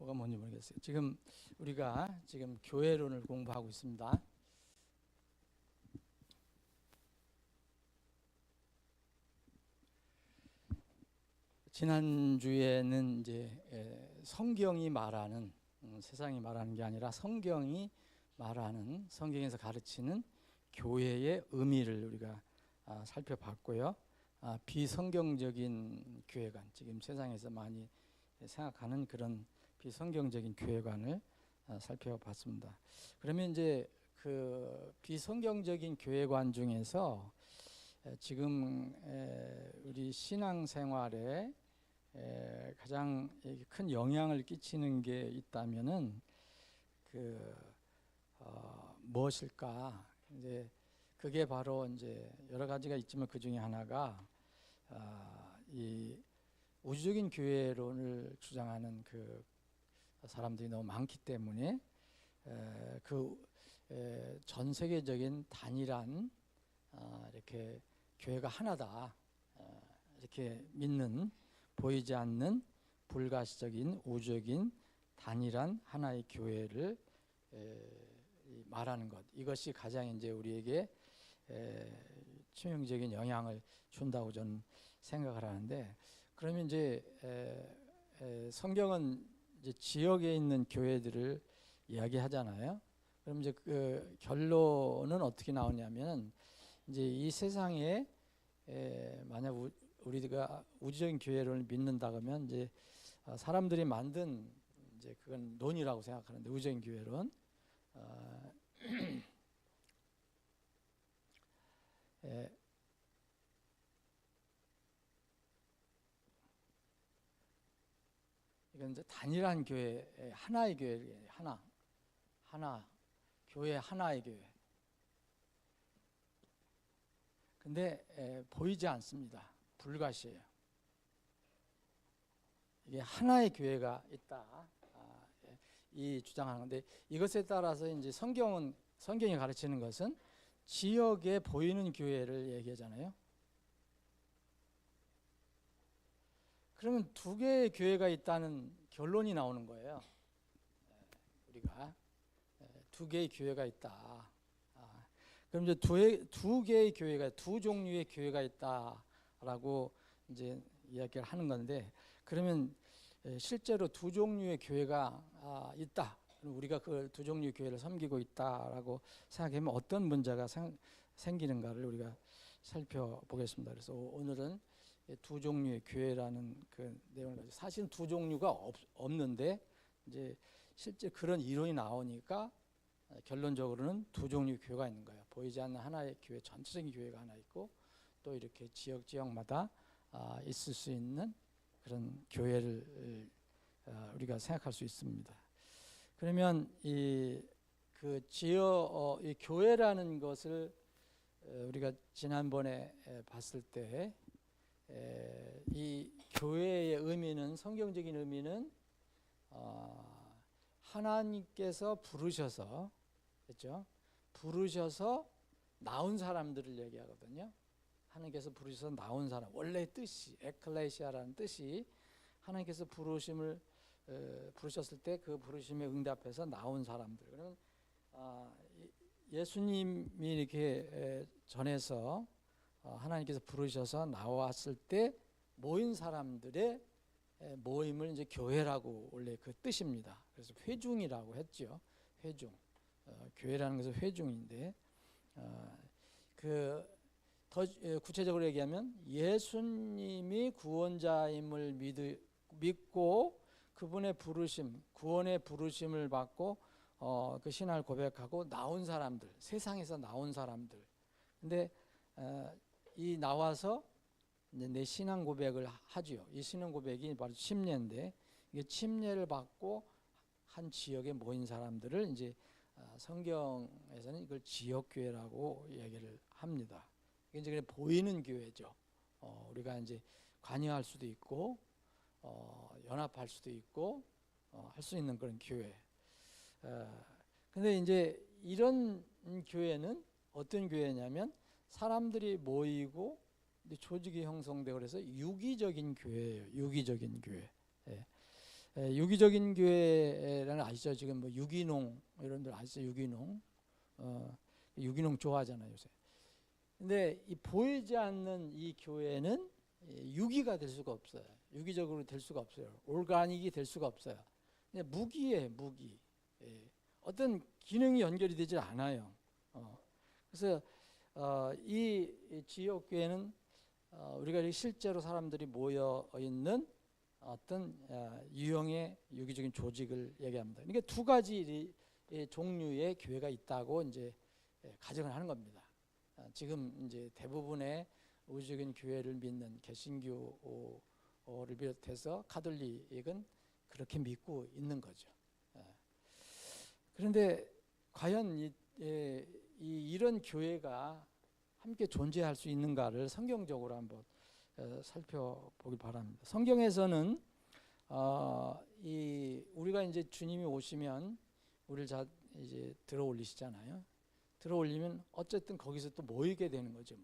뭐가 뭔지 모르겠어요. 지금 우리가 교회론을 공부하고 있습니다. 지난주에는 이제 성경이 말하는 세상이 말하는 게 아니라 성경이 말하는 성경에서 가르치는 교회의 의미를 우리가 살펴봤고요. 비성경적인 교회관, 지금 세상에서 많이 생각하는 그런 비성경적인 교회관을 살펴봤습니다. 그러면 이제 그 비성경적인 교회관 중에서 지금 우리 신앙생활에 가장 큰 영향을 끼치는 게 있다면은 무엇일까? 이제 그게 바로 이제 여러 가지가 있지만 그 중에 하나가 이 우주적인 교회론을 주장하는 그 사람들이 너무 많기 때문에 전 세계적인 단일한 이렇게 교회가 하나다 이렇게 믿는 보이지 않는 불가시적인 우주적인 단일한 하나의 교회를 말하는 것, 이것이 가장 이제 우리에게 치명적인 영향을 준다고 저는 생각을 하는데, 그러면 이제 성경은 이제 지역에 있는 교회들을 이야기하잖아요. 그럼 이제 그 결론은 어떻게 나오냐면, 이제 이 세상에 만약 우리가 우주적인 교회를 믿는다 그러면 이제 사람들이 만든 이제 그건 논이라고 생각하는데, 우주적인 교회론 이건 이제 단일한 교회, 하나의 교회, 하나 교회, 하나의 교회. 근데 보이지 않습니다. 불가시해요. 이게 하나의 교회가 있다, 이 주장하는 건데, 이것에 따라서 이제 성경이 가르치는 것은 지역에 보이는 교회를 얘기하잖아요. 그러면 두 개의 교회가 있다는 결론이 나오는 거예요. 우리가 두 개의 교회가 있다. 그럼 이제 두 개의 교회가, 두 종류의 교회가 있다라고 이제 이야기를 하는 건데, 그러면 실제로 두 종류의 교회가 있다. 우리가 그 두 종류의 교회를 섬기고 있다라고 생각하면 어떤 문제가 생기는가를 우리가 살펴보겠습니다. 그래서 오늘은 두 종류의 교회라는 그 내용을 가지고, 사실 두 종류가 없는데 이제 실제 그런 이론이 나오니까 결론적으로는 두 종류의 교회가 있는 거예요. 보이지 않는 하나의 교회, 전체적인 교회가 하나 있고, 또 이렇게 지역마다 있을 수 있는 그런 교회를 우리가 생각할 수 있습니다. 그러면 이 교회라는 것을 우리가 지난번에 봤을 때, 이 교회의 의미는, 성경적인 의미는 하나님께서 부르셔서, 그렇죠? 부르셔서 나온 사람들을 얘기하거든요. 하나님께서 부르셔서 나온 사람, 원래 뜻이 에클레시아라는 뜻이 하나님께서 부르셨을 때 그 부르심에 응답해서 나온 사람들. 그러면 예수님이 이렇게 전해서 하나님께서 부르셔서 나왔을 때 모인 사람들의 모임을 이제 교회라고, 원래 그 뜻입니다. 그래서 회중이라고 했죠. 회중. 교회라는 것은 회중인데, 더 구체적으로 얘기하면 예수님이 구원자임을 믿고 그분의 부르심, 구원의 부르심을 받고 그 신앙을 고백하고 나온 사람들, 세상에서 나온 사람들. 근데 이 나와서 이제 내 신앙 고백을 하지요. 이 신앙 고백이 바로 침례인데, 이게 침례를 받고 한 지역에 모인 사람들을 이제 성경에서는 이걸 지역교회라고 얘기를 합니다. 이게 이제 그냥 보이는 교회죠. 우리가 이제 관여할 수도 있고, 연합할 수도 있고, 할 수 있는 그런 교회. 근데 이제 이런 교회는 어떤 교회냐면, 사람들이 모이고 조직이 형성되고 그래서 유기적인 교회예요. 유기적인 교회. 유기적인 교회라는 아시죠? 지금 뭐 유기농 여러분들 아시죠? 유기농 유기농 좋아하잖아요 요새. 근데 이 보이지 않는 이 교회는 유기가 될 수가 없어요. 유기적으로 될 수가 없어요. 올가닉이 될 수가 없어요. 근데 무기예요, 무기. 어떤 기능이 연결이 되질 않아요. 그래서 이 지역 교회는 우리가 실제로 사람들이 모여 있는 어떤 유형의 유기적인 조직을 얘기합니다. 이게 두 가지 종류의 교회가 있다고 이제 가정을 하는 겁니다. 지금 이제 대부분의 우주적인 교회를 믿는 개신교를 비롯해서 가톨릭은 그렇게 믿고 있는 거죠. 그런데 과연 이런 교회가 함께 존재할 수 있는가를 성경적으로 한번 살펴보길 바랍니다. 성경에서는 우리가 이제 주님이 오시면 우리를 이제 들어올리시잖아요. 들어올리면 어쨌든 거기서 또 모이게 되는 거죠.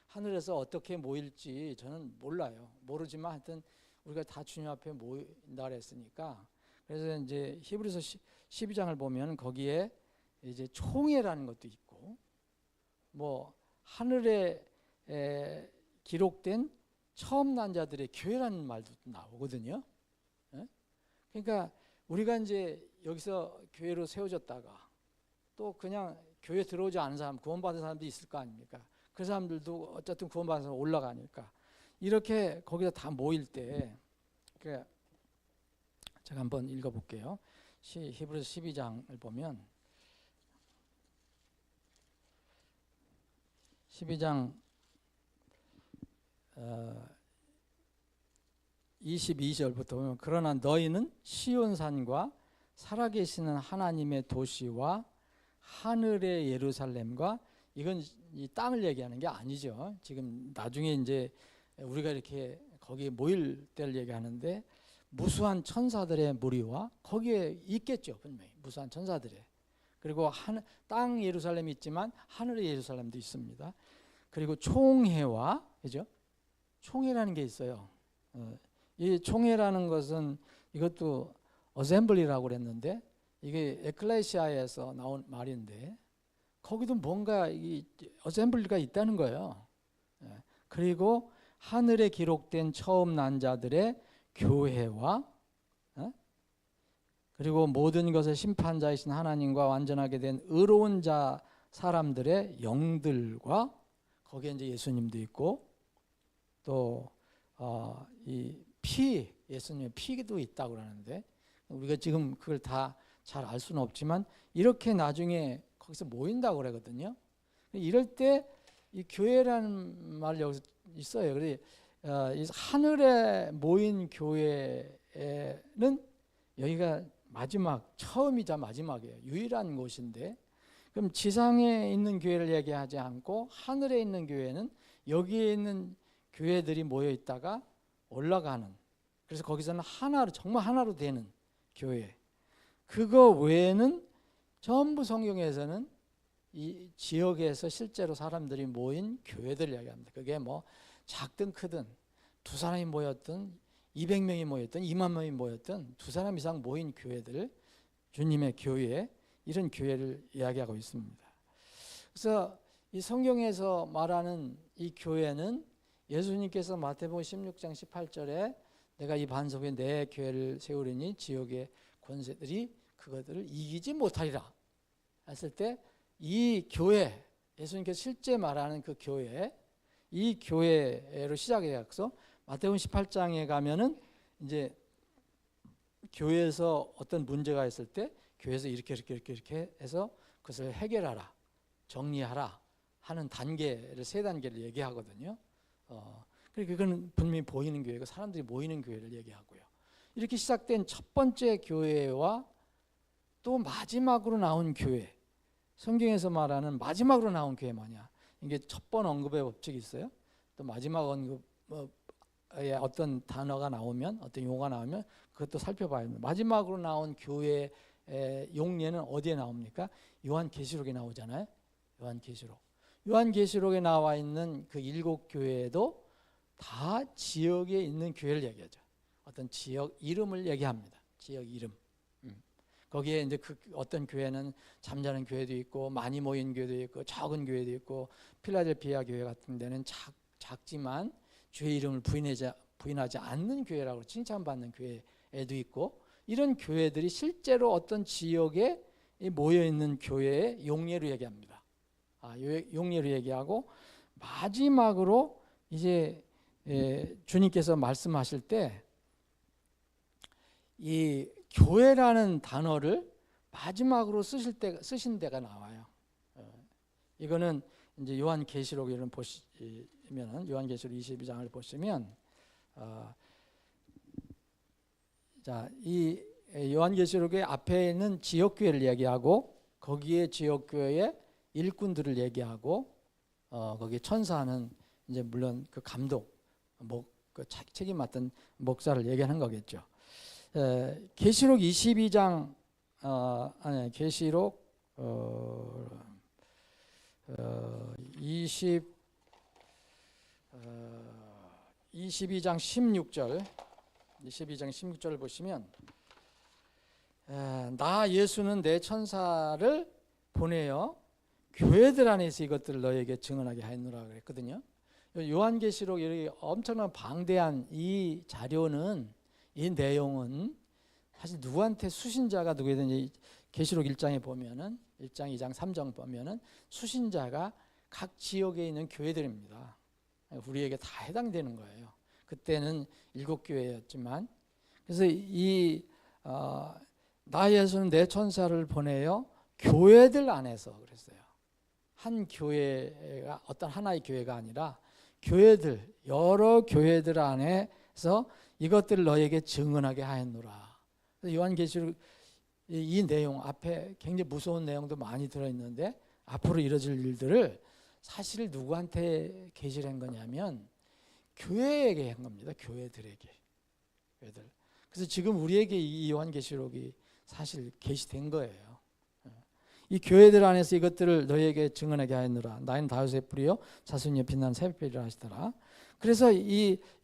하늘에서 어떻게 모일지 저는 몰라요. 모르지만 하여튼 우리가 다 주님 앞에 모인다 그랬으니까. 그래서 이제 히브리서 12장을 보면 거기에 이제 총회라는 것도 있고 뭐 하늘에 기록된 처음 난 자들의 교회라는 말도 나오거든요. 그러니까 우리가 이제 여기서 교회로 세워졌다가 또 그냥 교회 들어오지 않은 사람, 구원받은 사람도 있을 거 아닙니까? 그 사람들도 어쨌든 구원받은 사람 올라가니까 이렇게 거기서 다 모일 때 제가 한번 읽어볼게요. 히브리서 12장을 보면 12장 22절부터 보면 그러나 너희는 시온산과 살아계시는 하나님의 도시와 하늘의 예루살렘과 이건 이 땅을 얘기하는 게 아니죠. 지금 나중에 이제 우리가 이렇게 거기에 모일 때를 얘기하는데 무수한 천사들의 무리와 거기에 있겠죠. 분명히 무수한 천사들의. 그리고 땅 예루살렘이 있지만 하늘의 예루살렘도 있습니다. 그리고 총회와 그죠? 총회라는 게 있어요. 이 총회라는 것은 이것도 어셈블리라고 그랬는데 이게 에클레시아에서 나온 말인데 거기도 뭔가 이 어셈블리가 있다는 거예요. 그리고 하늘에 기록된 처음 난 자들의 교회와 그리고 모든 것의 심판자이신 하나님과 완전하게 된 의로운 자 사람들의 영들과 거기에 이제 예수님도 있고 또 이 예수님의 피도 있다고 그러는데 우리가 지금 그걸 다 잘 알 수는 없지만 이렇게 나중에 거기서 모인다고 그러거든요. 이럴 때 이 교회라는 말이 여기서 있어요. 그래서 이 하늘에 모인 교회는 여기가 마지막 처음이자 마지막이에요. 유일한 곳인데 그럼 지상에 있는 교회를 얘기하지 않고 하늘에 있는 교회는 여기에 있는 교회들이 모여 있다가 올라가는 그래서 거기서는 하나로 정말 하나로 되는 교회 그거 외에는 전부 성경에서는 이 지역에서 실제로 사람들이 모인 교회들 이야기합니다. 그게 뭐 작든 크든 두 사람이 모였든 200명이 모였든 2만 명이 모였든 두 사람 이상 모인 교회들 주님의 교회 이런 교회를 이야기하고 있습니다. 그래서 이 성경에서 말하는 이 교회는 예수님께서 마태복음 16장 18절에 내가 이 반석에 내 교회를 세우리니 지역의 권세들이 그것들을 이기지 못하리라 했을 때 이 교회 예수님께서 실제 말하는 그 교회 이 교회로 시작해서 마태복음 18장에 가면은 이제 교회에서 어떤 문제가 있을 때 교회에서 이렇게 해서 그것을 해결하라 정리하라 하는 단계를 세 단계를 얘기하거든요. 그러니까 그건 분명히 보이는 교회고 사람들이 모이는 교회를 얘기하고요. 이렇게 시작된 첫 번째 교회와 또 마지막으로 나온 교회 성경에서 말하는 마지막으로 나온 교회 뭐냐 이게 첫 번 언급의 법칙이 있어요. 또 마지막 언급에 어떤 단어가 나오면 어떤 용어가 나오면 그것도 살펴봐야 합니다. 마지막으로 나온 교회의 용례는 어디에 나옵니까? 요한계시록에 나오잖아요. 요한계시록에 나와 있는 그 7교회도 다 지역에 있는 교회를 얘기하죠. 어떤 지역 이름을 얘기합니다. 지역 이름. 거기에 이제 그 어떤 교회는 잠자는 교회도 있고 많이 모인 교회도 있고 적은 교회도 있고 필라델피아 교회 같은 데는 작지만 주의 이름을 부인하지 않는 교회라고 칭찬받는 교회도 있고, 이런 교회들이 실제로 어떤 지역에 모여 있는 교회의 용례로 얘기합니다. 용례로 얘기하고, 마지막으로 이제 주님께서 말씀하실 때 이 교회라는 단어를 마지막으로 쓰신 데가 나와요. 이거는 이제 요한계시록을 보시면, 요한계시록 22장을 보시면, 자, 이 요한계시록의 앞에 있는 지역교회를 얘기하고, 거기에 지역교회의 일꾼들을 얘기하고, 거기 천사는 이제 물론 그 감독, 그 책임 맡은 목사를 얘기하는 거겠죠. 계시록 22장, 계시록 22장 16절을 보시면, 나 예수는 내 천사를 보내어 교회들 안에서 이것들을 너에게 증언하게 하였노라 그랬거든요. 요한계시록 이 엄청난 방대한 이 자료는, 이 내용은 사실 누구한테 수신자가 누구든지 계시록 1장에 보면은 1장, 2장, 3장 보면은 수신자가 각 지역에 있는 교회들입니다. 우리에게 다 해당되는 거예요. 그때는 7교회였지만, 그래서 나 예수는 내 천사를 보내어 교회들 안에서 그랬어요. 한 교회가 어떤 하나의 교회가 아니라 교회들, 여러 교회들 안에서 이것들을 너에게 증언하게 하였노라. 요한계시록 이 내용 앞에 굉장히 무서운 내용도 많이 들어있는데, 앞으로 이뤄질 일들을 사실 누구한테 계시를 한 거냐면 교회에게 한 겁니다. 교회들에게. 교회들. 그래서 지금 우리에게 이 요한계시록이 사실 계시된 거예요. 이 교회들 안에서 이것들을 너희에게 증언하게 하였노라. 나인 다윗의 뿌리요 자손이 빛나는 새벽별이라 하시더라. 그래서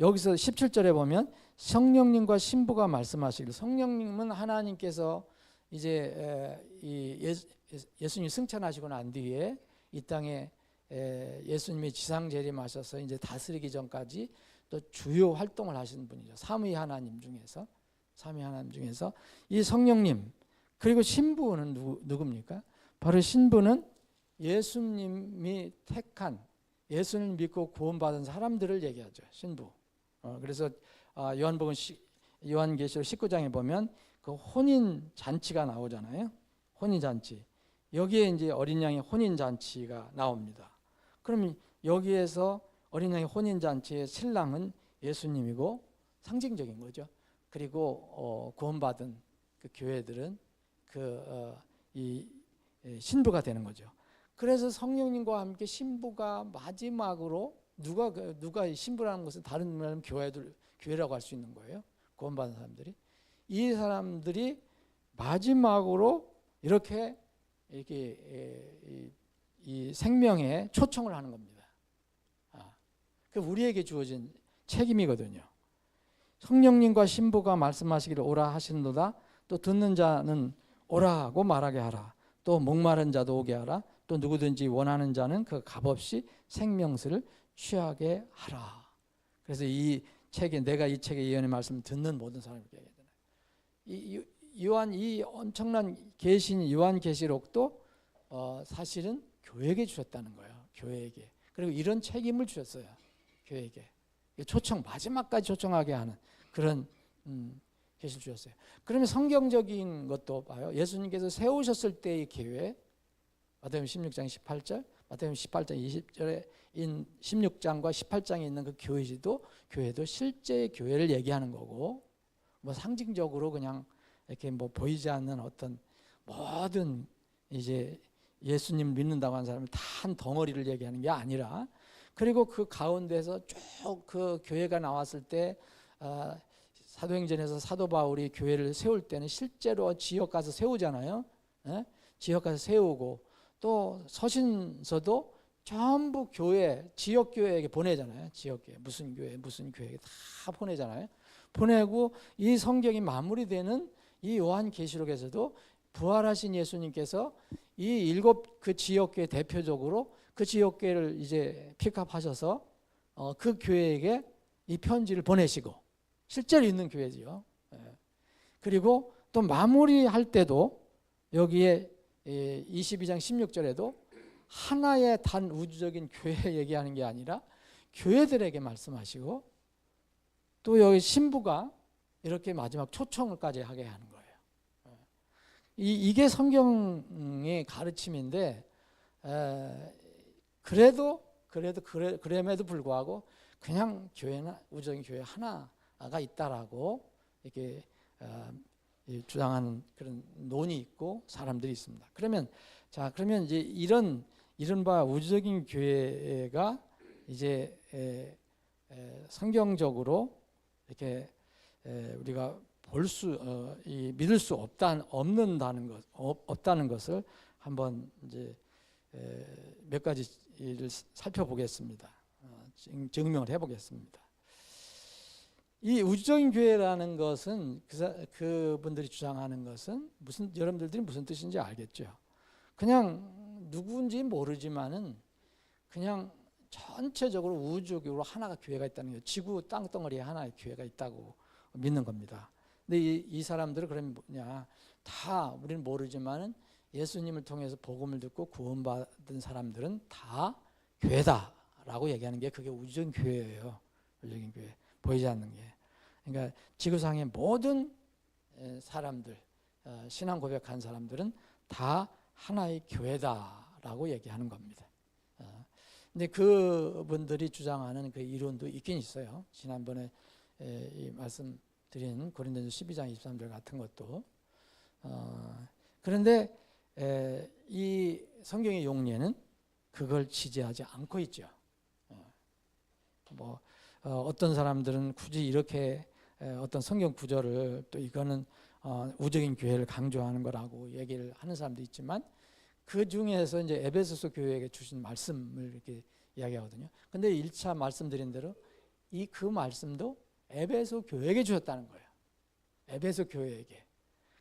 여기서 17절에 보면 성령님과 신부가 말씀하시길, 성령님은 하나님께서 이제 예수님 승천하시고 난 뒤에 이 땅에 예수님이 지상 재림하셔서 이제 다스리기 전까지 또 주요 활동을 하시는 분이죠. 삼위 하나님 중에서 이 성령님, 그리고 신부는 누굽니까? 바로 신부는 예수님이 택한, 예수님을 믿고 구원받은 사람들을 얘기하죠. 신부. 그래서 요한계시록 19장에 보면 그 혼인 잔치가 나오잖아요. 혼인 잔치. 여기에 이제 어린 양의 혼인 잔치가 나옵니다. 그러면 여기에서 어린 양의 혼인 잔치의 신랑은 예수님이고 상징적인 거죠. 그리고 구원받은 그 교회들은 이 신부가 되는 거죠. 그래서 성령님과 함께 신부가 마지막으로, 누가 신부라는 것은 다른 말하면 교회라고 할 수 있는 거예요. 구원받은 사람들이. 이 사람들이 마지막으로 이렇게 이 생명에 초청을 하는 겁니다. 그 우리에게 주어진 책임이거든요. 성령님과 신부가 말씀하시기를 오라 하시는도다. 또 듣는 자는 오라 하고 말하게 하라. 또 목마른 자도 오게 하라. 또 누구든지 원하는 자는 그 값없이 생명수를 취하게 하라. 그래서 내가 이 책의 예언의 말씀을 듣는 모든 사람에게 얘기하잖아요. 이 엄청난 계신 요한계시록도 사실은 교회에게 주셨다는 거예요. 교회에게. 그리고 이런 책임을 주셨어요. 교회에게. 마지막까지 초청하게 하는 그런 계시를 주셨어요. 그러면 성경적인 것도 봐요. 예수님께서 세우셨을 때의 교회, 마태복음 16장 18절, 마태복음 18장 20절에 16장과 18장에 있는 그 교회도 실제 교회를 얘기하는 거고, 뭐 상징적으로 그냥 이렇게 뭐 보이지 않는 어떤 모든 이제 예수님 믿는다고 하는 사람을 다 한 덩어리를 얘기하는 게 아니라, 그리고 그 가운데서 쭉 그 교회가 나왔을 때 사도행전에서 사도 바울이 교회를 세울 때는 실제로 지역 가서 세우잖아요. 지역 가서 세우고, 또 서신서도 전부 지역 교회에게 보내잖아요. 지역 교회, 무슨 교회에게 다 보내잖아요. 보내고 이 성경이 마무리되는 이 요한계시록에서도 부활하신 예수님께서 이 7 그 지역교회 대표적으로 그 지역교회를 이제 픽업하셔서 그 교회에게 이 편지를 보내시고, 실제로 있는 교회지요. 그리고 또 마무리할 때도 여기에 22장 16절에도 하나의 단 우주적인 교회 얘기하는 게 아니라 교회들에게 말씀하시고, 또 여기 신부가 이렇게 마지막 초청을까지 하게 하는 거예요. 이게 성경의 가르침인데, 그럼에도 불구하고 그냥 교회는 우주적인 교회 하나가 있다라고 이렇게 주장하는 그런 논이 있고 사람들이 있습니다. 그러면 이제 이런 이른바 우주적인 교회가 이제 성경적으로 이렇게 우리가 믿을 수 없다는 것을 한번 이제 몇 가지를 살펴보겠습니다. 증명을 해보겠습니다. 이 우주적인 교회라는 것은 그분들이 주장하는 것은 여러분들이 무슨 뜻인지 알겠죠? 그냥 누구인지 모르지만은 그냥 전체적으로 우주적으로 하나가 교회가 있다는 거예요. 지구 땅덩어리에 하나의 교회가 있다고 믿는 겁니다. 근데 이 사람들은 그러면 뭐냐? 다 우리는 모르지만은 예수님을 통해서 복음을 듣고 구원받은 사람들은 다 교회다라고 얘기하는 게 그게 우주적인 교회예요. 우주적인 교회. 보이지 않는 게. 그러니까 지구상의 모든 사람들, 신앙 고백한 사람들은 다 하나의 교회다라고 얘기하는 겁니다. 근데 그분들이 주장하는 그 이론도 있긴 있어요. 지난번에 말씀드린 고린도전서 12장 23절 같은 것도. 그런데 이 성경의 용례는 그걸 지지하지 않고 있죠. 어떤 사람들은 굳이 이렇게 어떤 성경 구절을 또 이거는 우주적인 교회를 강조하는 거라고 얘기를 하는 사람도 있지만, 그 중에서 이제 에베소서 교회에게 주신 말씀을 이렇게 이야기하거든요. 근데 1차 말씀드린 대로 그 말씀도 에베소 교회에게 주셨다는 거예요. 에베소 교회에게.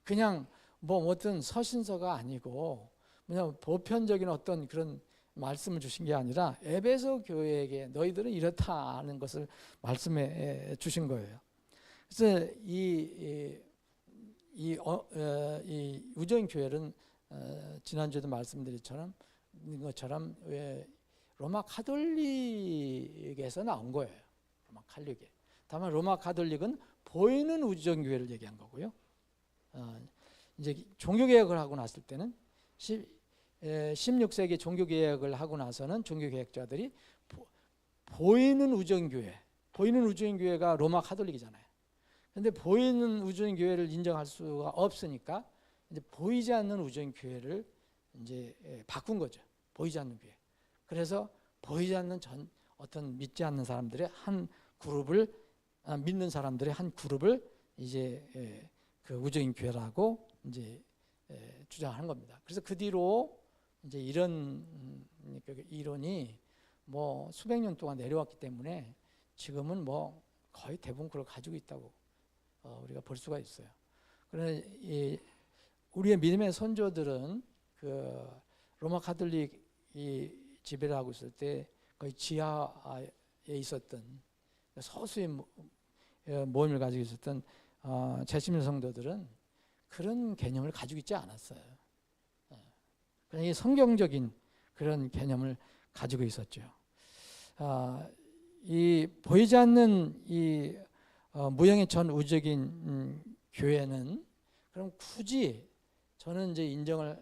그냥 어떤 서신서가 아니고 그냥 보편적인 어떤 그런 말씀을 주신 게 아니라 에베소 교회에게 너희들은 이렇다 하는 것을 말씀해 주신 거예요. 그래서 이 우주적인 교회는 지난주에도 말씀드린 것처럼 왜 로마 가톨릭에서 나온 거예요. 로마 가톨릭에. 다만 로마 가톨릭은 보이는 우주적인 교회를 얘기한 거고요. 이제 종교개혁을 하고 났을 때는 16세기 종교개혁을 하고 나서는 종교개혁자들이 보이는 우주적인 교회가 로마 가톨릭이잖아요. 근데 보이는 우주적인 교회를 인정할 수가 없으니까 이제 보이지 않는 우주적인 교회를 이제 바꾼 거죠. 보이지 않는 교회. 그래서 보이지 않는 어떤 믿지 않는 사람들의 한 그룹을, 믿는 사람들의 한 그룹을 이제 그 우주적인 교회라고 이제 주장하는 겁니다. 그래서 그 뒤로 이제 이런 이론이 수백 년 동안 내려왔기 때문에 지금은 거의 대부분 그걸 가지고 있다고 우리가 볼 수가 있어요. 그런데 우리의 믿음의 선조들은 그 로마 가톨릭이 지배를 하고 있을 때 거의 지하에 있었던 소수의 모임을 가지고 있었던 재신민 성도들은 그런 개념을 가지고 있지 않았어요. 그러니까 성경적인 그런 개념을 가지고 있었죠. 이 보이지 않는 이 무형의 전 우주적인 교회는 그럼 굳이 저는 이제 인정을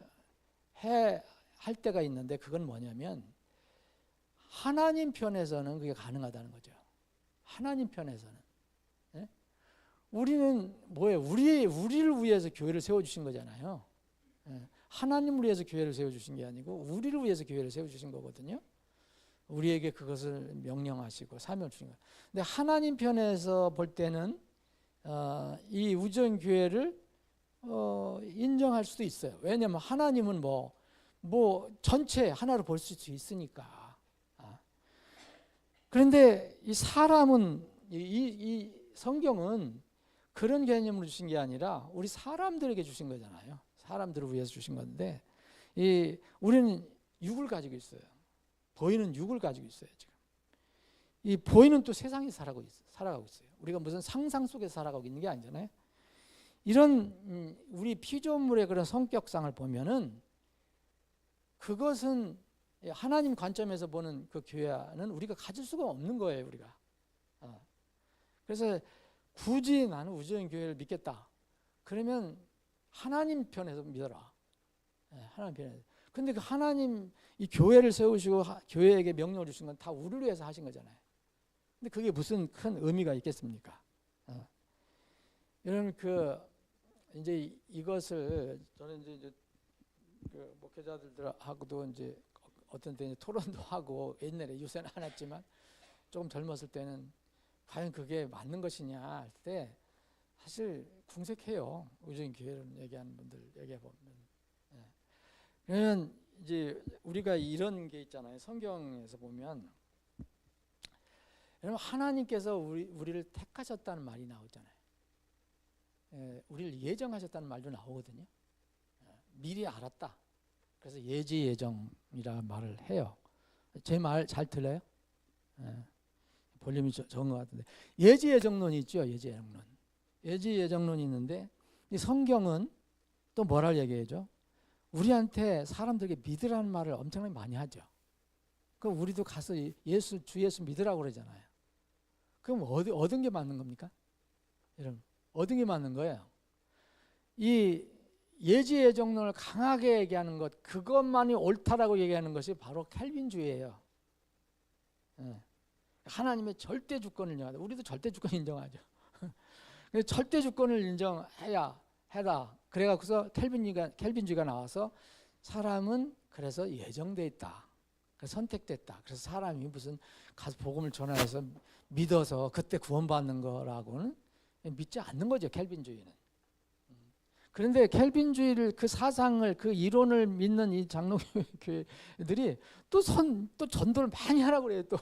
할 때가 있는데, 그건 뭐냐면 하나님 편에서는 그게 가능하다는 거죠. 하나님 편에서는. 우리는 뭐예요? 우리를 위해서 교회를 세워주신 거잖아요. 하나님을 위해서 교회를 세워주신 게 아니고 우리를 위해서 교회를 세워주신 거거든요. 우리에게 그것을 명령하시고 사명을 주신 거예요. 근데 하나님 편에서 볼 때는 이 우주적인 교회를 인정할 수도 있어요. 왜냐하면 하나님은 전체 하나로 볼 수 있으니까. 그런데 이 사람은, 이 성경은 그런 개념으로 주신 게 아니라 우리 사람들에게 주신 거잖아요. 사람들을 위해서 주신 건데 우리는 육을 가지고 있어요. 보이는 육을 가지고 있어요. 지금 이 보이는 또 세상에 살아가고 있어요. 우리가 무슨 상상 속에 살아가고 있는 게 아니잖아요. 이런 우리 피조물의 그런 성격상을 보면은 그것은 하나님 관점에서 보는 그 교회는 우리가 가질 수가 없는 거예요. 우리가. 그래서 굳이 나는 우주적인 교회를 믿겠다. 그러면 하나님 편에서 믿어라. 하나님 편에서. 근데 그 하나님 이 교회를 세우시고 교회에게 명령을 주신 건 다 우리를 위해서 하신 거잖아요. 근데 그게 무슨 큰 의미가 있겠습니까? 여러분 이제 이것을 저는 이제 그 목회자들하고도 이제 어떤 때 토론도 하고 옛날에 요새는 안 했지만 조금 젊었을 때는 과연 그게 맞는 것이냐 할 때 사실 궁색해요. 우주적인 교회를 얘기하는 분들 얘기해 보면. 그러면 이제 우리가 이런 게 있잖아요. 성경에서 보면 여러분 하나님께서 우리를 택하셨다는 말이 나오잖아요. 우리를 예정하셨다는 말도 나오거든요. 미리 알았다. 그래서 예지 예정이라 말을 해요. 제 말 잘 들려요? 볼륨이 적은 것 같은데 예지 예정론이 있죠. 예지 예정론. 예지 예정론이 있는데 이 성경은 또 뭐라고 얘기해줘? 우리한테 사람들에게 믿으라는 말을 엄청나게 많이 하죠. 그럼 우리도 가서 주 예수 믿으라고 그러잖아요. 그럼 얻은 게 맞는 겁니까? 여러분 얻은 게 맞는 거예요. 이 예지 예정론을 강하게 얘기하는 것 그것만이 옳다라고 얘기하는 것이 바로 캘빈주의예요. 하나님의 절대 주권을 인정하다. 우리도 절대 주권 인정하죠. 절대 주권을 인정해야 해라. 그래갖고서 캘빈주의가 나와서 사람은 그래서 예정돼 있다. 그래서 선택됐다. 그래서 사람이 무슨 가서 복음을 전하여서 믿어서 그때 구원받는 거라고는 믿지 않는 거죠. 캘빈주의는. 그런데 캘빈주의를 그 사상을 그 이론을 믿는 이 장로교회들이 또 전도를 많이 하라고 그래요. 또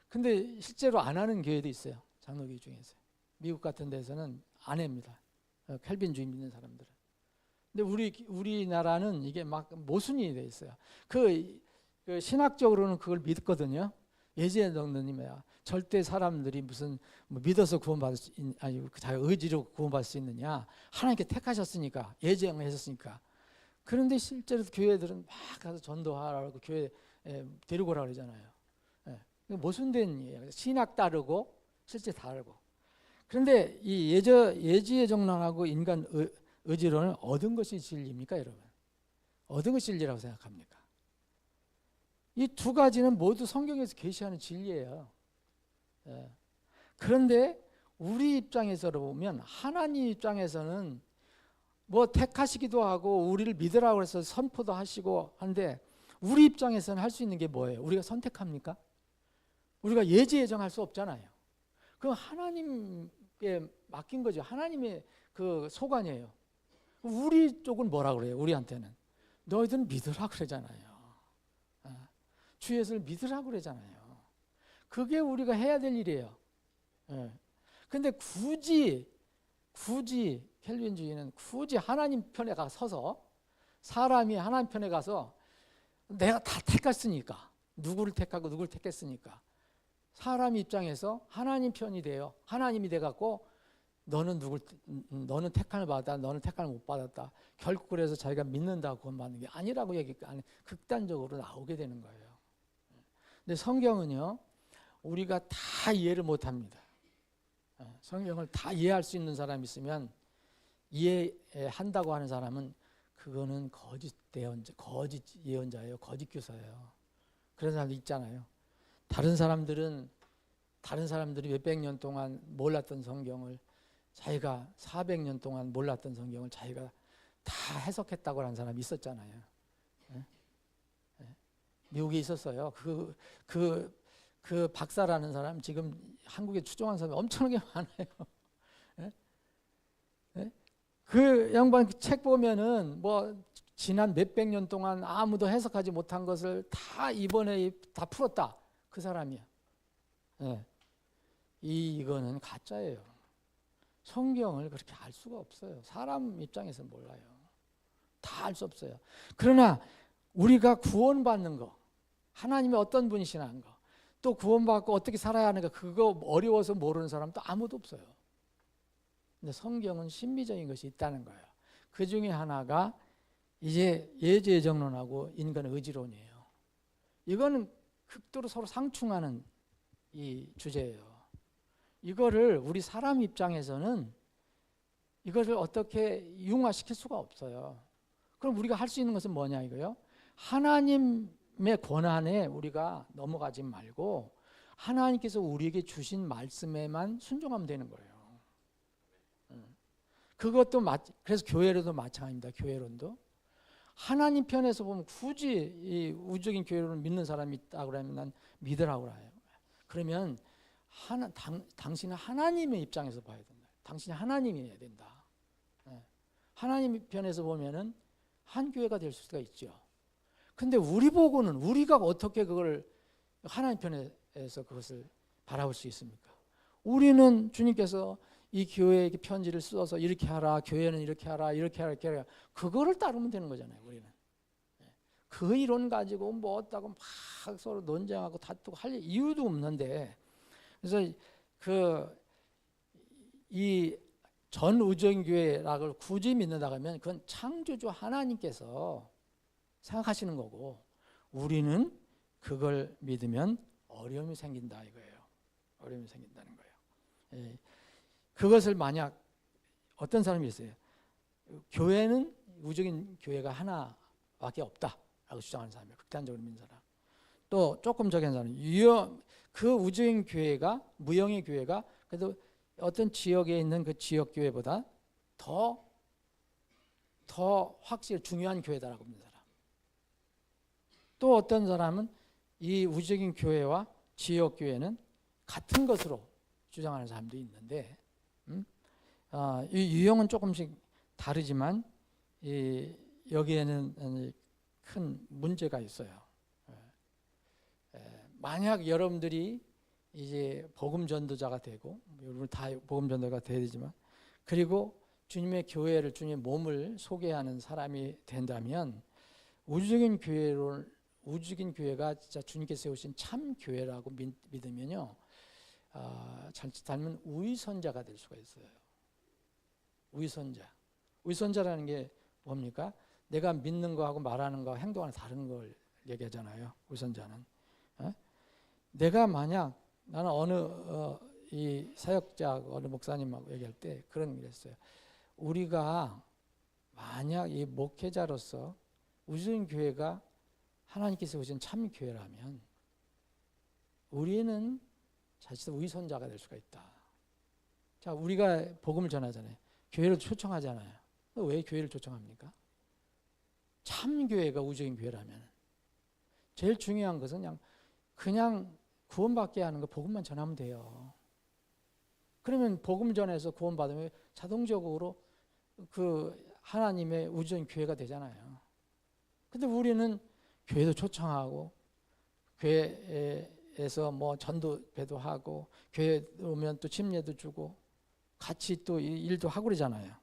근데 실제로 안 하는 교회도 있어요. 장로교회 중에서. 미국 같은 데서는 안 합니다. 캘빈주의 믿는 사람들은. 근데 우리나라는 이게 막 모순이 돼 있어요. 그 신학적으로는 그걸 믿거든요. 예지의 정도님이야. 절대 사람들이 무슨 믿어서 구원받을 수 아니 자기 의지로 구원받을 수 있느냐? 하나님께 택하셨으니까 예정하셨으니까. 그런데 실제로 교회들은 막 가서 전도하라고 교회 데리고 오라 그러잖아요. 모순된 이에요. 신학 따르고 실제 다르고. 그런데 이 예지의 정론하고 인간 의지론을 얻은 것이 진리입니까, 여러분? 얻은 것이 진리라고 생각합니까? 이 두 가지는 모두 성경에서 계시하는 진리예요. 그런데 우리 입장에서 보면 하나님 입장에서는 뭐 택하시기도 하고 우리를 믿으라고 해서 선포도 하시고 한데 우리 입장에서는 할 수 있는 게 뭐예요? 우리가 선택합니까? 우리가 예지 예정할 수 없잖아요. 그럼 하나님께 맡긴 거죠. 하나님의 그 소관이에요. 우리 쪽은 뭐라 그래요? 우리한테는 너희들은 믿으라 그러잖아요. 주 예수를 믿으라 그러잖아요. 그게 우리가 해야 될 일이에요. 근데 굳이 캘빈주의는 굳이 하나님 편에 서서 사람이 하나님 편에 가서 내가 다 택했으니까 누구를 택하고 누구를 택했으니까 사람 입장에서 하나님 편이 돼요. 하나님이 돼갖고 너는 택함을 받았다. 너는 택함을 못 받았다. 결국 그래서 자기가 믿는다고 구원받는 게 아니라고 극단적으로 나오게 되는 거예요. 근데 성경은요. 우리가 다 이해를 못합니다. 성경을 다 이해할 수 있는 사람이 있으면 이해한다고 하는 사람은 그거는 거짓 예언자예요. 거짓 교사예요. 그런 사람도 있잖아요. 다른 사람들이 몇백 년 동안 몰랐던 성경을 자기가 400년 동안 몰랐던 성경을 자기가 다 해석했다고 하는 사람이 있었잖아요. 미국에 있었어요. 그 박사라는 사람 지금 한국에 추종한 사람이 엄청나게 많아요. 그 양반 책 보면은 뭐 지난 몇백 년 동안 아무도 해석하지 못한 것을 다 이번에 다 풀었다. 그 사람이야. 이거는 가짜예요. 성경을 그렇게 알 수가 없어요. 사람 입장에서 몰라요. 다 알 수 없어요. 그러나 우리가 구원받는 거, 하나님이 어떤 분이시라는 거, 또 구원받고 어떻게 살아야 하는 거, 그거 어려워서 모르는 사람도 아무도 없어요. 근데 성경은 신비적인 것이 있다는 거예요. 그 중에 하나가 이제 예죄정론하고 인간 의지론이에요. 이거는 극도로 서로 상충하는 이 주제예요. 이거를 우리 사람 입장에서는 이것을 어떻게 융화시킬 수가 없어요. 그럼 우리가 할 수 있는 것은 뭐냐 이거요? 하나님의 권한에 우리가 넘어가지 말고 하나님께서 우리에게 주신 말씀에만 순종하면 되는 거예요. 그것도 그래서 교회론도 마찬가지입니다. 교회론도 하나님 편에서 보면 굳이 이 우주적인 교회론을 믿는 사람이 있다 그러면 난 믿으라고 해요. 그러면 당신은 하나님의 입장에서 봐야 된다. 당신이 하나님이어야 된다. 하나님 편에서 보면은 한 교회가 될 수가 있죠. 근데 우리 보고는 우리가 어떻게 그걸 하나님 편에서 그것을 바라볼 수 있습니까? 우리는 주님께서 이 교회에게 편지를 써서 이렇게 하라, 교회는 이렇게 하라, 이렇게 하라, 이렇게 하라. 그거를 따르면 되는 거잖아요, 우리는. 그 이론 가지고 뭐 어따고 막 서로 논쟁하고 다투고 할 이유도 없는데, 그래서 이 전우정교회락을 굳이 믿는다 하면 그건 창조주 하나님께서 생각하시는 거고, 우리는 그걸 믿으면 어려움이 생긴다 이거예요. 어려움이 생긴다는 거예요. 그것을 만약 어떤 사람이 있어요. 교회는 우주적인 교회가 하나밖에 없다라고 주장하는 사람이에요. 극단적으로 믿는 사람. 또 조금 적은 사람. 그 우주적인 교회가, 무형의 교회가 그래도 어떤 지역에 있는 그 지역 교회보다 더 확실히 중요한 교회다라고 믿는 사람. 또 어떤 사람은 이 우주적인 교회와 지역 교회는 같은 것으로 주장하는 사람도 있는데, 이 유형은 조금씩 다르지만 여기에는 큰 문제가 있어요. 만약 여러분들이 이제 복음 전도자가 되고, 여러분 다 복음 전도가 돼야 되지만, 그리고 주님의 교회를, 주님의 몸을 소개하는 사람이 된다면 우주적인 교회가 진짜 주님께서 세우신 참 교회라고 믿으면요, 잘못하면 우위선자가 될 수가 있어요. 우위선자라는 게 뭡니까? 내가 믿는 거하고 말하는 거, 행동하는 다른 걸 얘기하잖아요. 우위선자는. 내가 만약 나는 이 사역자 어느 목사님하고 얘기할 때 그런 얘기를 했어요. 우리가 만약 이 목회자로서 우주적인 교회가 하나님께서 오신 참 교회라면 우리는 사실 위선자가 될 수가 있다. 자, 우리가 복음을 전하잖아요. 교회를 초청하잖아요. 왜 교회를 초청합니까? 참 교회가 우주적인 교회라면 제일 중요한 것은 그냥 구원받게 하는 거, 복음만 전하면 돼요. 그러면 복음 전해서 구원받으면 자동적으로 그 하나님의 우주적인 교회가 되잖아요. 근데 우리는 교회도 초청하고 교회에서 뭐 전도배도 하고 교회 오면 또 침례도 주고 같이 또 일도 하고 그러잖아요.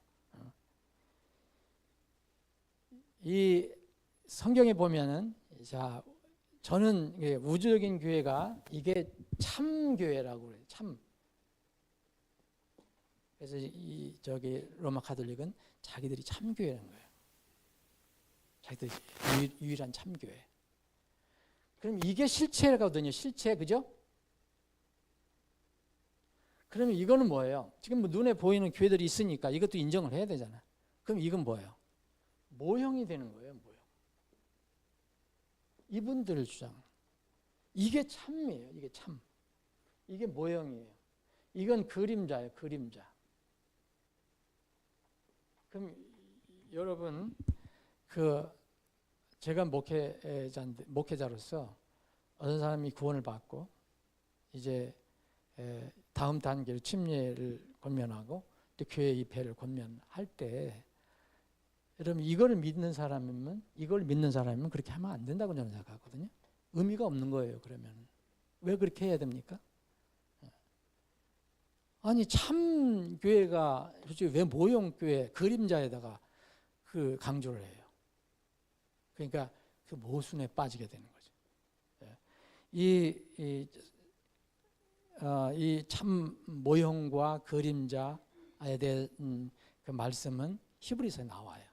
이 성경에 보면은, 자, 저는 우주적인 교회가 이게 참 교회라고 그래요. 참. 그래서 저기 로마 가톨릭은 자기들이 참 교회라는 거예요. 자기들이 유일한 참 교회. 그럼 이게 실체거든요. 실체, 그죠? 그러면 이거는 뭐예요? 지금 뭐 눈에 보이는 교회들이 있으니까 이것도 인정을 해야 되잖아. 그럼 이건 뭐예요? 모형이 되는 거예요. 모형. 이분들을 주장. 이게 참이에요. 이게 참. 이게 모형이에요. 이건 그림자예요. 그림자. 그럼 여러분, 제가 목회자로서 어떤 사람이 구원을 받고 이제 다음 단계로 침례를 권면하고 또 교회 입회를 권면할 때, 여러분 이걸 믿는 사람이면 그렇게 하면 안 된다고 저는 생각하거든요. 의미가 없는 거예요. 그러면 왜 그렇게 해야 됩니까? 아니 참 교회가 솔직히 왜 모형 교회 그림자에다가 그 강조를 해요. 그러니까 그 모순에 빠지게 되는 거죠. 이 참 모형과 그림자에 대한 그 말씀은 히브리서에 나와요.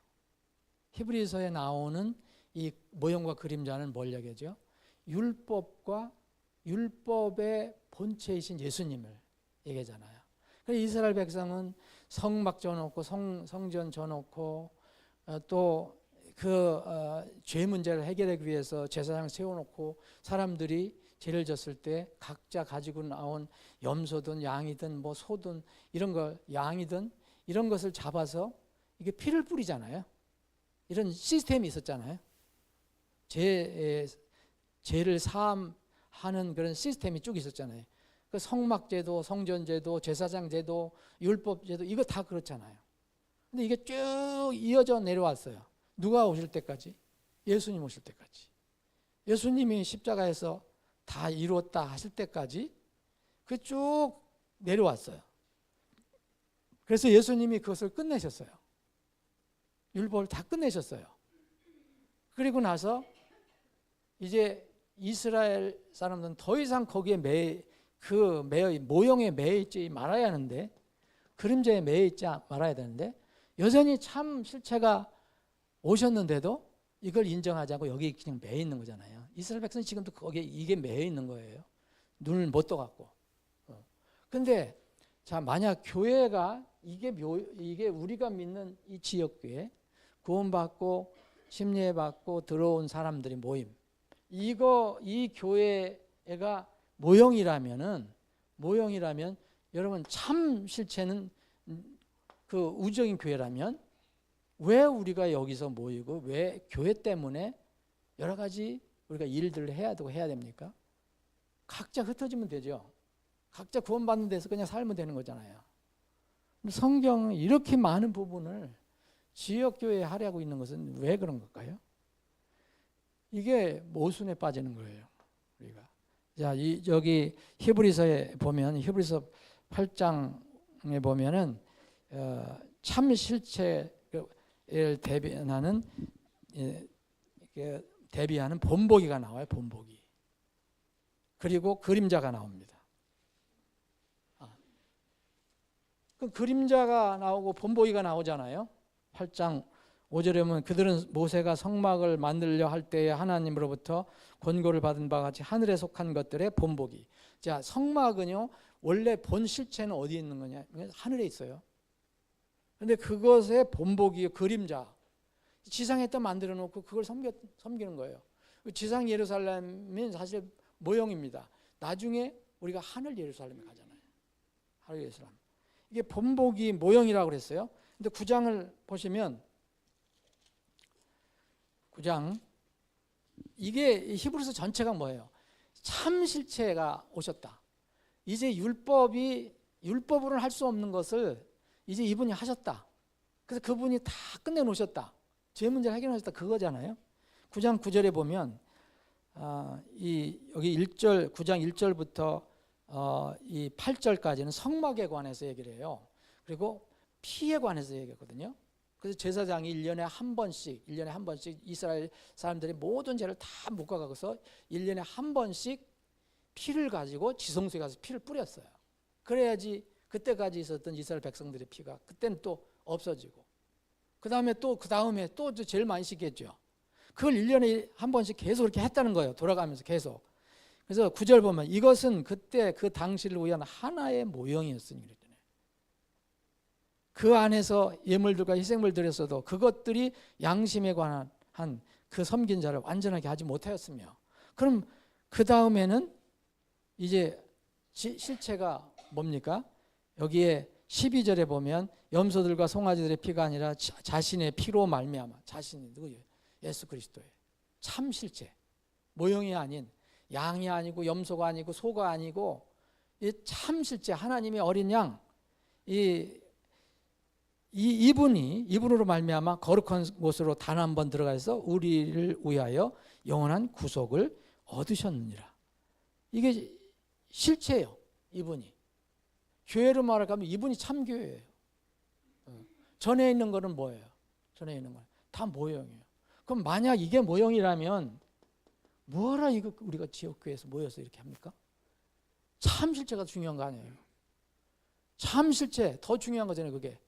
히브리서에 나오는 이 모형과 그림자는 뭘 얘기하죠? 율법과 율법의 본체이신 예수님을 얘기하잖아요. 그래서 이스라엘 백성은 성막 져놓고 성전 져놓고 또 그 죄 문제를 해결하기 위해서 제사장 세워놓고 사람들이 죄를 졌을 때 각자 가지고 나온 염소든 양이든 뭐 소든 이런 걸 양이든 이런 것을 잡아서 이게 피를 뿌리잖아요. 이런 시스템이 있었잖아요. 죄를 사함하는 그런 시스템이 쭉 있었잖아요. 그 성막제도, 성전제도, 제사장제도, 율법제도 이거 다 그렇잖아요. 근데 이게 쭉 이어져 내려왔어요. 누가 오실 때까지? 예수님 오실 때까지. 예수님이 십자가에서 다 이루었다 하실 때까지 그 쭉 내려왔어요. 그래서 예수님이 그것을 끝내셨어요. 율법을 다 끝내셨어요. 그리고 나서 이제 이스라엘 사람들은 더 이상 거기에 모형에 매여 있지 말아야 하는데, 그림자에 매여 있지 말아야 되는데, 여전히 참 실체가 오셨는데도 이걸 인정하지 않고 여기 그냥 매여 있는 거잖아요. 이스라엘 백성은 지금도 거기에 이게 매여 있는 거예요. 눈을 못 떠갖고. 근데 자, 만약 교회가 이게 우리가 믿는 이 지역교회, 구원받고 심리해받고 들어온 사람들이 모임, 이 교회가 모형이라면 여러분 참 실체는 그 우주적인 교회라면 왜 우리가 여기서 모이고 왜 교회 때문에 여러 가지 우리가 일들을 해야 되고 해야 됩니까? 각자 흩어지면 되죠. 각자 구원받는 데서 그냥 살면 되는 거잖아요. 성경은 이렇게 많은 부분을 지역교회에 하려고 있는 것은 왜 그런 걸까요? 이게 모순에 빠지는 거예요. 우리가. 자, 여기 히브리서에 보면, 히브리서 8장에 보면은 참 실체를 대비하는 본보기가 나와요. 본보기. 그리고 그림자가 나옵니다. 그 그림자가 나오고 본보기가 나오잖아요. 8장 5절에 보면 그들은 모세가 성막을 만들려 할 때에 하나님으로부터 권고를 받은 바와 같이 하늘에 속한 것들의 본보기. 자, 성막은요 원래 본 실체는 어디에 있는 거냐? 하늘에 있어요. 그런데 그것의 본보기, 그림자, 지상에다 만들어 놓고 그걸 섬기는 거예요. 지상 예루살렘은 사실 모형입니다. 나중에 우리가 하늘 예루살렘에 가잖아요. 하늘 예루살렘. 이게 본보기 모형이라고 그랬어요. 근데 9장을 보시면 9장, 이게 히브리서 전체가 뭐예요? 참 실체가 오셨다. 이제 율법으로는 할 수 없는 것을 이제 이분이 하셨다. 그래서 그분이 다 끝내놓으셨다. 죄 문제를 해결하셨다. 그거잖아요. 9장 9절에 보면 여기 1절, 9장 1절부터 이 8절까지는 성막에 관해서 얘기를 해요. 그리고 피에 관해서 얘기했거든요. 그래서 제사장이 1년에 한 번씩 이스라엘 사람들이 모든 죄를 다 묶어가서 1년에 한 번씩 피를 가지고 지성소에 가서 피를 뿌렸어요. 그래야지 그때까지 있었던 이스라엘 백성들의 피가 그때는 또 없어지고, 그 다음에 또 제일 많이 씻겠죠. 그걸 1년에 한 번씩 계속 그렇게 했다는 거예요. 돌아가면서 계속. 그래서 9절 보면 이것은 그때 그 당시를 위한 하나의 모형이었으니 그랬잖아요. 그 안에서 예물들과 희생물 드렸어도 그것들이 양심에 관한 그 섬긴 자를 완전하게 하지 못하였으며, 그럼 그 다음에는 이제 실체가 뭡니까? 여기에 12절에 보면 염소들과 송아지들의 피가 아니라 자신의 피로 말미암아, 자신이 누구예요? 예수 그리스도의 참 실체, 모형이 아닌, 양이 아니고 염소가 아니고 소가 아니고 이 참 실체 하나님의 어린 양, 이분으로 말미암아 거룩한 곳으로 단 한 번 들어가서 우리를 위하여 영원한 구속을 얻으셨느니라. 이게 실체예요. 이분이 교회로 말하면 이분이 참 교회예요. 전에 있는 거는 뭐예요? 전에 있는 건 다 모형이에요. 그럼 만약 이게 모형이라면 뭐하라 이거 우리가 지역교회에서 모여서 이렇게 합니까? 참 실체가 중요한 거 아니에요. 참 실체 더 중요한 거잖아요, 그게.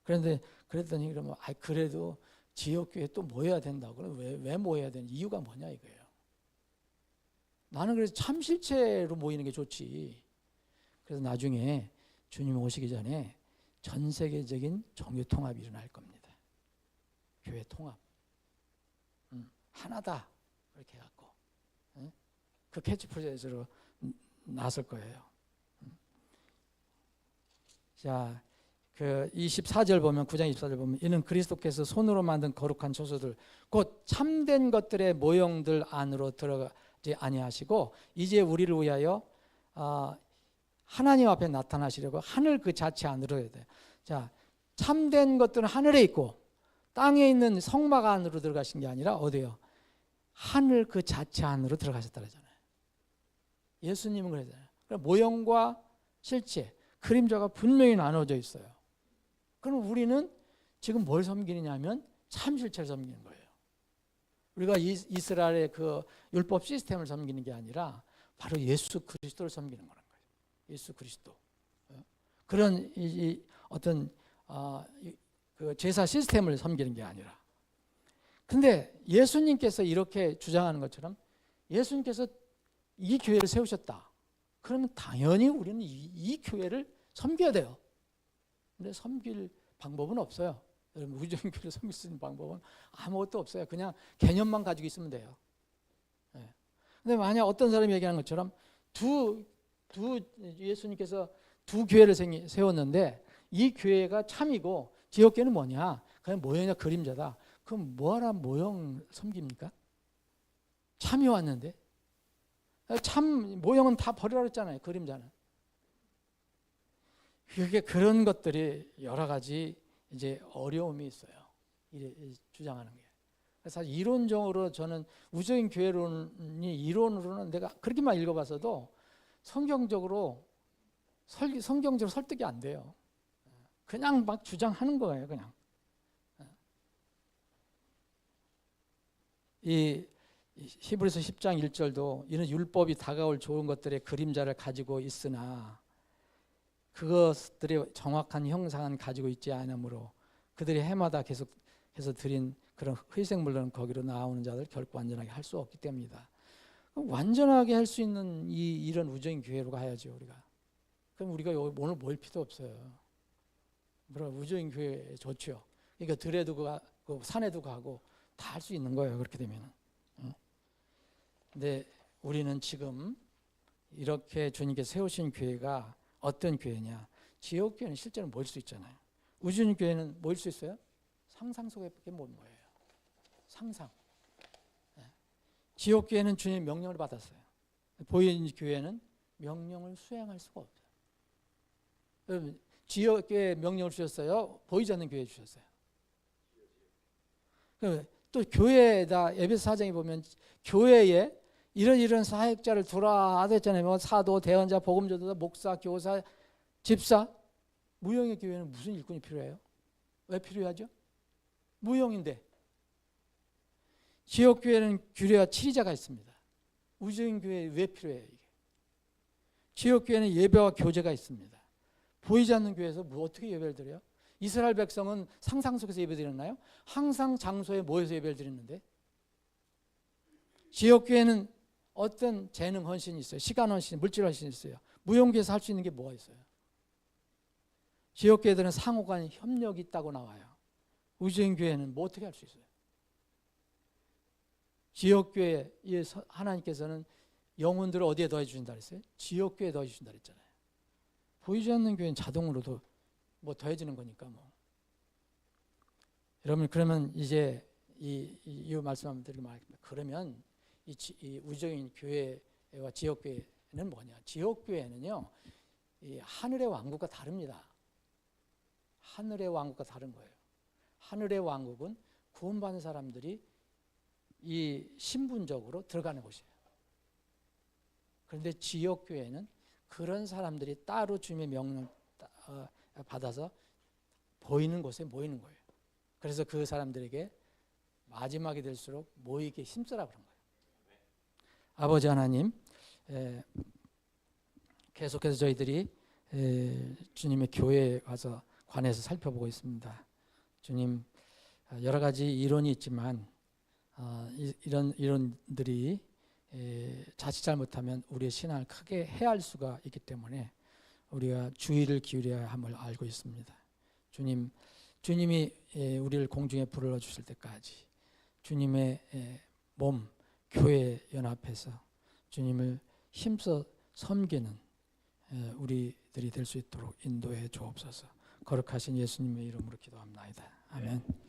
그런데 그랬더니 그러면 그래도 지역교회 또 모여야 된다고. 그럼 왜 모여야 되는지 이유가 뭐냐 이거예요. 나는 그래서 참 실체로 모이는 게 좋지. 그래서 나중에 주님 오시기 전에 전 세계적인 종교 통합이 일어날 겁니다. 교회 통합. 하나다. 그렇게 해갖고. 그 캐치프레이즈로 나설 거예요. 자, 그 24절 보면 9장 24절 보면 이는 그리스도께서 손으로 만든 거룩한 초소들 곧 참된 것들의 모형들 안으로 들어가지 아니하시고 이제 우리를 위하여 하나님 앞에 나타나시려고 하늘 그 자체 안으로 해야 돼요. 자, 참된 것들은 하늘에 있고 땅에 있는 성막 안으로 들어가신 게 아니라 어디요? 하늘 그 자체 안으로 들어가셨다 그러잖아요. 예수님은 그러잖아요. 모형과 실체, 그림자가 분명히 나눠져 있어요. 그럼 우리는 지금 뭘 섬기느냐면 참 실체를 섬기는 거예요. 우리가 이스라엘의 그 율법 시스템을 섬기는 게 아니라 바로 예수 그리스도를 섬기는 거라는 거예요. 예수 그리스도. 그런 어떤 그 제사 시스템을 섬기는 게 아니라. 근데 예수님께서 이렇게 주장하는 것처럼 예수님께서 이 교회를 세우셨다. 그러면 당연히 우리는 이 교회를 섬겨야 돼요. 근데 섬길 방법은 없어요. 여러분 우주인 교회를 섬길 수 있는 방법은 아무것도 없어요. 그냥 개념만 가지고 있으면 돼요. 근데 만약 어떤 사람이 얘기하는 것처럼 예수님께서 두 교회를 세웠는데 이 교회가 참이고 지역교회는 뭐냐? 그냥 모형이나 그림자다. 그럼 뭐하라 모형 섬깁니까? 참이 왔는데 참 모형은 다 버리라 그랬잖아요. 그림자는. 그게 그런 것들이 여러 가지 이제 어려움이 있어요. 주장하는 게. 그래서 이론적으로 저는 우주인 교회론이 이론으로는 내가 그렇게만 읽어봤어도 성경적으로 설득이 안 돼요. 그냥 막 주장하는 거예요. 그냥. 이 히브리서 10장 1절도 이는 율법이 다가올 좋은 것들의 그림자를 가지고 있으나 그것들의 정확한 형상은 가지고 있지 않으므로 그들이 해마다 계속해서 드린 그런 희생물들은 거기로 나오는 자들 결코 완전하게 할 수 없기 때문이다. 완전하게 할 수 있는 이런 우주인 교회로 가야죠 우리가. 그럼 우리가 오늘 모일 필요 없어요. 우주인 교회 좋죠. 그러니까 들에도 가고 산에도 가고 다 할 수 있는 거예요. 그렇게 되면. 근데 우리는 지금 이렇게 주님께서 세우신 교회가 어떤 교회냐? 지역 교회는 실제로 모일 수 있잖아요. 우주인 교회는 모일 수 있어요? 상상 속에밖에 못 모여요. 상상. 지역 교회는 주님 명령을 받았어요. 보이는 교회는 명령을 수행할 수가 없어요. 여러분 지역 교회 명령을 주셨어요? 보이지 않는 교회 주셨어요? 또 교회에다 에베소 4장에 보면 교회에 이런 사역자를 두라 하셨잖아요. 뭐 사도, 대언자, 복음전도사, 목사, 교사, 집사. 무형의 교회는 무슨 일꾼이 필요해요? 왜 필요하죠? 무형인데. 지역교회는 규례와 치리자가 있습니다. 우주인 교회 왜 필요해요? 이게? 지역교회는 예배와 교제가 있습니다. 보이지 않는 교회에서 어떻게 예배를 드려요? 이스라엘 백성은 상상 속에서 예배 드렸나요? 항상 장소에 모여서 예배를 드렸는데. 지역교회는 어떤 재능 헌신이 있어요. 시간 헌신, 물질 헌신이 있어요. 무용교회에서 할 수 있는 게 뭐가 있어요? 지역교회들은 상호간 협력이 있다고 나와요. 우주인 교회는 뭐 어떻게 할 수 있어요? 지역교회에 하나님께서는 영혼들을 어디에 더해 주신다 그랬어요? 지역교회에 더해 주신다 그랬잖아요. 보이지 않는 교회는 자동으로도 뭐 더해지는 거니까 뭐. 여러분 그러면 이제 이 말씀을 드리고 말합니다. 그러면 이 우주인 교회와 지역교회는 뭐냐? 지역교회는요, 이 하늘의 왕국과 다릅니다. 하늘의 왕국과 다른 거예요. 하늘의 왕국은 구원받은 사람들이 이 신분적으로 들어가는 곳이에요. 그런데 지역교회는 그런 사람들이 따로 주님의 명령을 받아서 보이는 곳에 모이는 거예요. 그래서 그 사람들에게 마지막이 될수록 모이게 힘쓰라 그런 거예요. 아버지 하나님, 계속해서 저희들이 주님의 교회에 가서 관해서 살펴보고 있습니다. 주님, 여러 가지 이론이 있지만 이런 이론들이 자칫 잘못하면 우리의 신앙을 크게 해할 수가 있기 때문에 우리가 주의를 기울여야 함을 알고 있습니다. 주님이 우리를 공중에 불러 주실 때까지 주님의 몸, 교회 연합해서 주님을 힘써 섬기는 우리들이 될 수 있도록 인도해 주옵소서. 거룩하신 예수님의 이름으로 기도합나이다. 아멘.